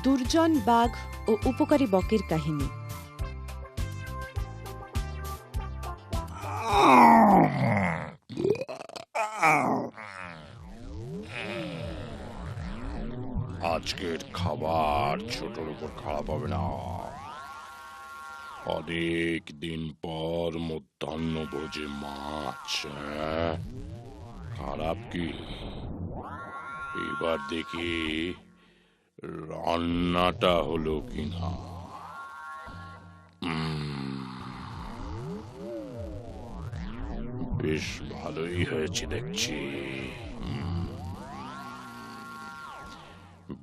দুর্জন বাঘ ও উপকারী বকের কাহিনী। আজকের খাবার ছোটর উপর খারাপ হবে না। অনেক দিন পর মধ্যাহ্ন ভোজে মাছ। খারাপ কি? এবার দেখি রান্নাটা হলো কিনা। বেশ ভালোই হয়েছে দেখছি।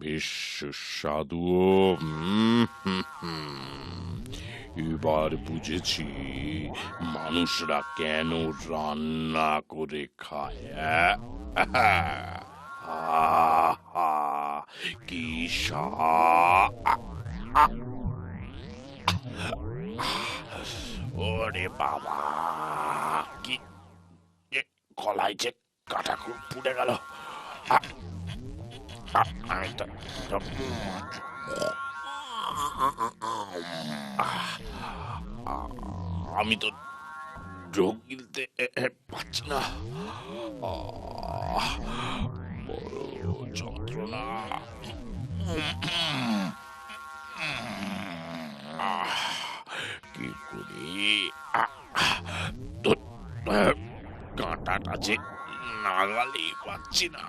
বেশ সুস্বাদুও। এবার বুঝেছি মানুষরা কেন রান্না করে খায়। আহা, কি স্বাদ! ওরে বাবা, কি গলায় যে কাটা ফুটে গেল। আমি তো আমি তো ঢোক গিলতে পারছি না। বড় যন্ত্রণা। কি করি? কাঁটাটা যে নাগালেই পাচ্ছি না।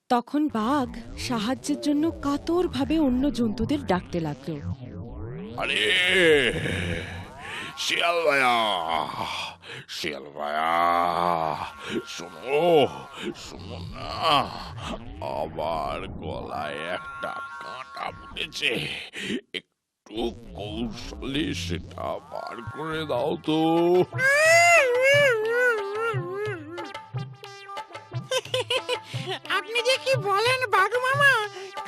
তখন বাঘ সাহায্যের জন্য কাতরভাবে অন্য জন্তুদের ডাকতে লাগলো। আরে শিয়াল ভাইয়া, শিয়াল ভাইয়া, শোনো শোনো না, আমার গলায় একটা কাঁটা ফুটেছে। একটু কৌশলে সেটা বার করে দাও তো। আপনি যে কি বলেন বাঘ মামা,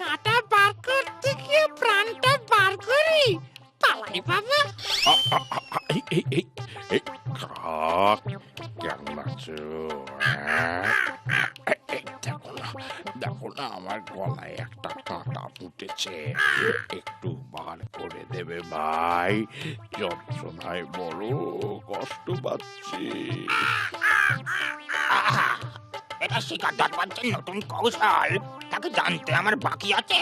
কাঁটা বার করতে গিয়ে প্রাণটা বার করি? পালাই বাবা। কেমন আছো? দেখো না আমার গলায় একটা কাঁটা ফুটেছে, একটু বার করে দেবে ভাই? যন্ত্রণায় বড় কষ্ট পাচ্ছি। এটা শিকার ধরবার যে নতুন কৌশল, তাকে জানতে আমার বাকি আছে।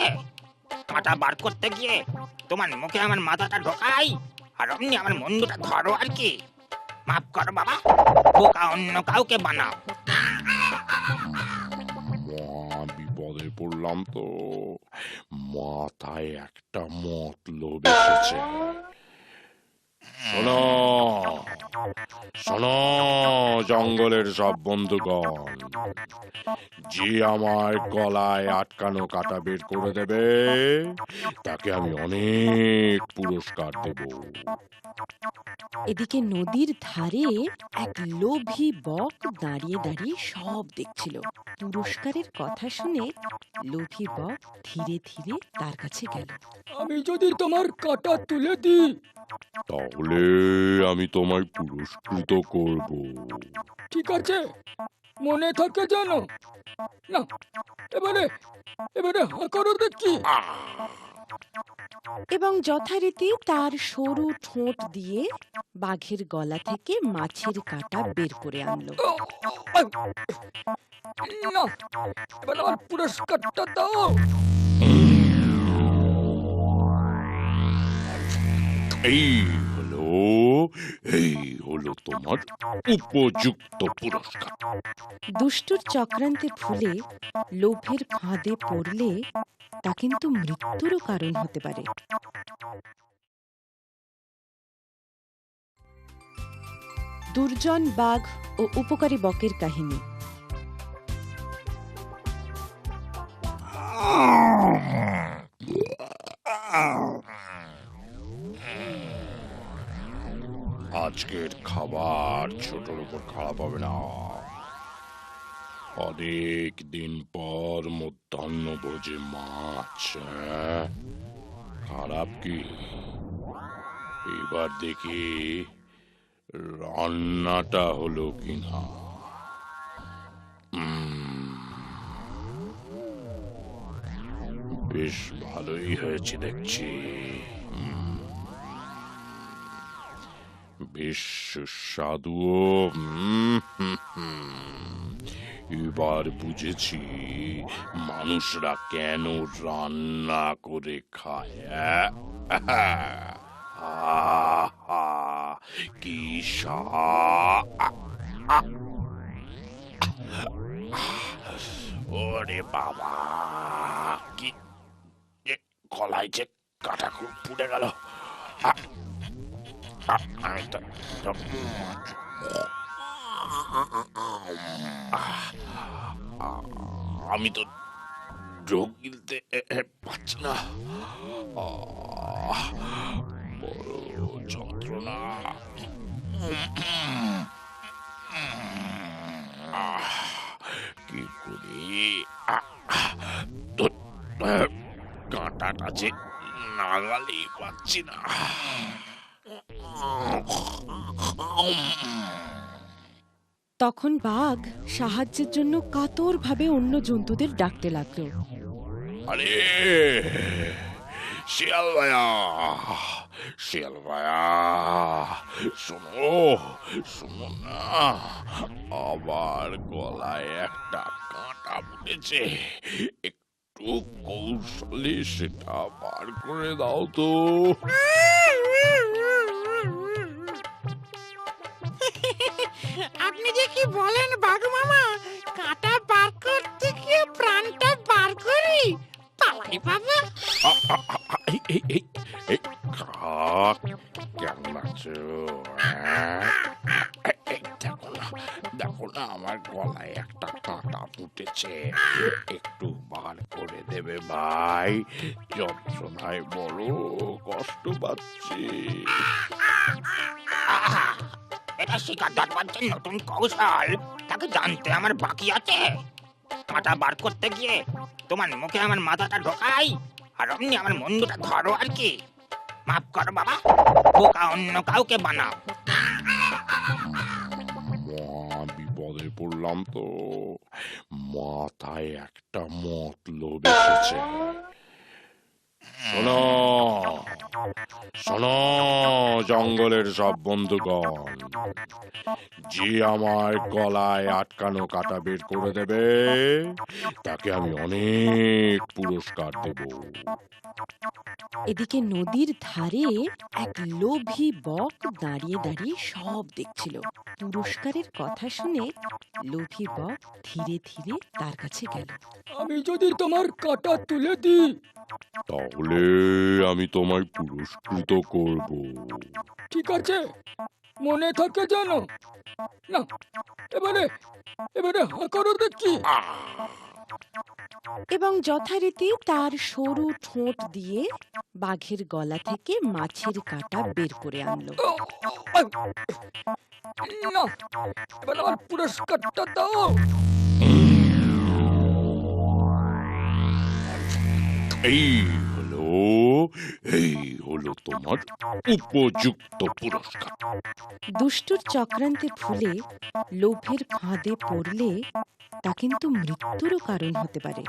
কাঁটা বার করতে গিয়ে তোমার মুখে আমার মাথাটা ঢোকাই, আর অমনি আমার মুন্ডুটা ধরো আর কি। মাফ করো বাবা, বোকা অন্য কাউকে বানাও। বিপদে পড়লাম তো, মাথায় একটা মতলব এসেছে। শোনো শোনো জঙ্গলের সব বন্ধুগণ, যে আমার গলায় আটকানো কাঁটা বের করে দেবে তাকে আমি অনেক পুরস্কার দেব। এদিকে নদীর ধারে এক লোভী বক দাঁড়িয়ে দাঁড়িয়ে সব দেখছিল। পুরস্কারের কথা শুনে লোভী বক ধীরে ধীরে তার কাছে গেল। আমি যদি তোমার কাঁটা তুলে দিই তাহলে আমি তোমায় পুরস্কৃত করব। ঠিক আছে, মনে থাকে জানো? না, এবারে এবারে হাঁ করো দেখি। এবং যথারীতি তার সরু ঠোঁট দিয়ে বাঘের গলা থেকে মাছের কাঁটা বের করে আনলো। না, এবার আমার পুরস্কারটা দাও। এই হলো এই হলো তোমার উপযুক্ত পুরস্কার। দুষ্টুর চক্রান্তে ভুলে লোভের ফাঁদে পড়লে তা কিন্তু মৃত্যুরও কারণ হতে পারে। দুর্জন বাঘ ও উপকারী বকের কাহিনী। আজকের খাবার ছোটর উপর খারাপ হবে না। অনেক দিন পর মধ্যাহ্ন ভোজে মাছ। খারাপ কি? এবার দেখি রান্নাটা হলো কিনা। বেশ ভালোই হয়েছে দেখছি। বেশ সুস্বাদু। এবার বুঝেছি মানুষরা কেন রান্না করে খায়। আহা, কি স্বাদ! ওরে বাবা, কি গলায় যে কাটা খুব ফুটে গেল। আমি তো আমি তো ঢোক গিলতে পারছি না। বড় যন্ত্রণা। কি করি? কাঁটাটা যে নাগালেই পাচ্ছি না। তখন বাঘ সাহায্যের জন্য কাতরভাবে অন্য জন্তুদের ডাকতে লাগলো। আরে শিয়াল ভাইয়া, শিয়াল ভাইয়া, শোনো, শোনো না, আমার গলায় একটা কাঁটা ফুটেছে, একটু কৌশলে সেটা বার করে দাও তো। আপনি যে কি বলেন বাঘ মামা, কাঁটা বার করতে গিয়ে প্রাণটা বার করি, পালাই বাবা। এই এই এই এই কাক, কেমন আছো? দেখো না, দেখো না, আমার গলায় একটা কাঁটা ফুটেছে, একটু বার করে দেবে ভাই, যন্ত্রণায় বড় কষ্ট পাচ্ছি। আহা! এটা শিকার ধরবার নতুন কৌশল, তাকে জানতে আমার বাকি আছে। কাঁটা বার করতে গিয়ে তোমার মুখে আমার মাথাটা ঢোকাই, আর অমনি আমার মুন্ডুটা ধরো আর কি। মাফ করো বাবা, বোকা অন্য কাউকে বানাও। বিপদে পড়লাম তো, মাথায় একটা মতলব এসেছে। শোনো, শোনো জঙ্গলের সব বন্ধুগণ, যে আমার গলায় আটকানো কাঁটা বের করে দেবে তাকে আমি অনেক পুরস্কার দেব। এদিকে নদীর ধারে এক লোভী বক দাঁড়িয়ে দাঁড়িয়ে সব দেখছিল। পুরস্কারের কথা শুনে লোভী বক ধীরে ধীরে তার কাছে গেল। আমি যদি তোমার কাঁটা তুলে দিই, তাহলে আমি তোমায় পুরস্কৃত করব। ঠিক আছে, মনে থাকে জানো? না, এবারে এবারে হা করো দেখি। এবং যথারীতি তার সরু ঠোঁট দিয়ে বাঘের গলা থেকে মাছের কাঁটা বের করে আনলো। না, এবার আমার পুরস্কারটা দাও। এই হলো, এই হলো তোমার উপযুক্ত পুরস্কার। দুষ্টুর চক্রান্তে ভুলে লোভের ফাঁদে পড়লে তা কিন্তু মৃত্যুরও কারণ হতে পারে।